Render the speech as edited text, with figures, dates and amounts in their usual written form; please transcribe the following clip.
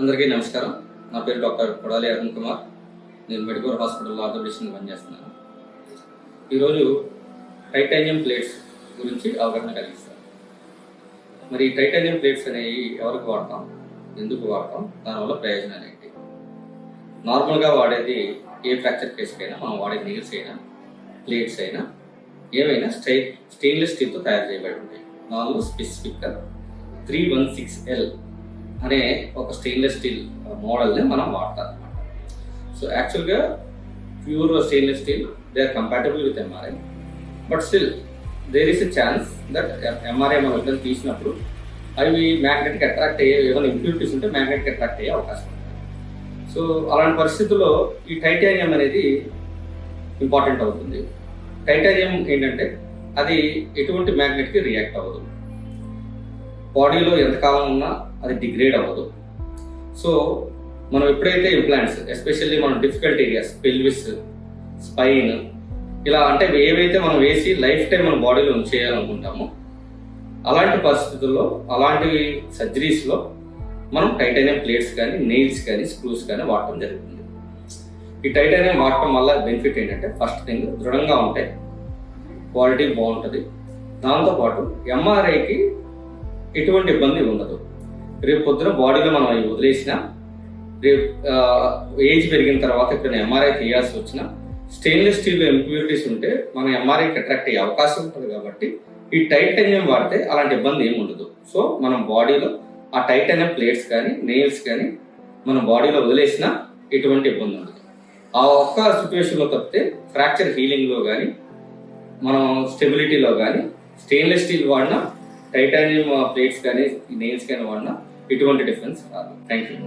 అందరికీ నమస్కారం. నా పేరు డాక్టర్ కొడాలి అరుణ్ కుమార్. నేను మెడికల్ హాస్పిటల్లో ఆర్థోపెడిక్స్ని పనిచేస్తున్నాను. ఈరోజు టైటానియం ప్లేట్స్ గురించి అవగాహన కలిగిస్తాను. మరి ఈ టైటానియం ప్లేట్స్ అనేవి ఎవరికి వాడతాం, ఎందుకు వాడతాం, దానివల్ల ప్రయోజనాలు ఏంటి? నార్మల్గా వాడేది ఏ ఫ్రాక్చర్ కేసుకైనా మనం వాడే నీల్స్ అయినా ప్లేట్స్ అయినా ఏమైనా స్టెయిన్లెస్ స్టీల్తో తయారు చేయబడి ఉంటాయి. నాలుగు స్పెసిఫిక్గా 316L అనే ఒక స్టెయిన్లెస్ స్టీల్ మోడల్ని మనం వాడతాం అనమాట. సో యాక్చువల్గా pure stainless steel they are compatible with MRI, but still there is a chance that MRI మనం ఎప్పుడైనా తీసినప్పుడు అవి మ్యాగ్నెటిక్ అట్రాక్ట్ అయ్యే ఏమైనా ఇంప్యూరిటీస్ ఉంటే మ్యాగ్నెటిక్ అట్రాక్ట్ అయ్యే అవకాశం ఉంది. సో అలాంటి పరిస్థితుల్లో ఈ టైటానియం అనేది ఇంపార్టెంట్ అవుతుంది. టైటానియం ఏంటంటే అది ఎటువంటి మ్యాగ్నెట్కి రియాక్ట్ అవ్వదు, బాడీలో ఎంతకాలం ఉన్నా అది డిగ్రేడ్ అవ్వదు. సో మనం ఎప్పుడైతే ఇంప్లాంట్స్ ఎస్పెషల్లీ మనం డిఫికల్ట్ ఏరియాస్ పెల్విస్, స్పైన్ ఇలా అంటే ఏవైతే మనం వేసి లైఫ్ టైం మన బాడీలో ఉంచేయాలనుకుంటామో అలాంటి పరిస్థితుల్లో అలాంటి సర్జరీస్లో మనం టైటానియం ప్లేట్స్ కానీ నెయిల్స్ కానీ స్క్రూస్ కానీ వాడటం జరుగుతుంది. ఈ టైటానియం వాడటం వల్ల బెనిఫిట్ ఏంటంటే ఫస్ట్ థింగ్ దృఢంగా ఉంటాయి, క్వాలిటీ బాగుంటుంది. దాంతోపాటు ఎంఆర్ఐకి ఎటువంటి ఇబ్బంది ఉండదు. రేపు పొద్దున బాడీలో మనం అవి వదిలేసినా రేపు ఏజ్ పెరిగిన తర్వాత ఎప్పుడైనా ఎంఆర్ఐ తీయాల్సి వచ్చినా స్టెయిన్లెస్ స్టీల్ ఇంప్యూరిటీస్ ఉంటే మన ఎంఆర్ఐకి అట్రాక్ట్ అయ్యే అవకాశం ఉంటుంది. కాబట్టి ఈ టైటానియం వాడితే అలాంటి ఇబ్బంది ఏమి ఉండదు. సో మనం బాడీలో ఆ టైటానియం ప్లేట్స్ కానీ నెయిల్స్ కానీ మన బాడీలో వదిలేసినా ఎటువంటి ఇబ్బంది ఉండదు. ఆ ఒక్క సిచ్యువేషన్లో తప్పితే ఫ్రాక్చర్ హీలింగ్లో కానీ మనం స్టెబిలిటీలో కానీ స్టెయిన్లెస్ స్టీల్ వాడినా టైటానియం ప్లేట్స్ కానీ నెయిల్స్ కానీ వాడినా ఎటువంటి డిఫరెన్స్ రాదు. Thank you.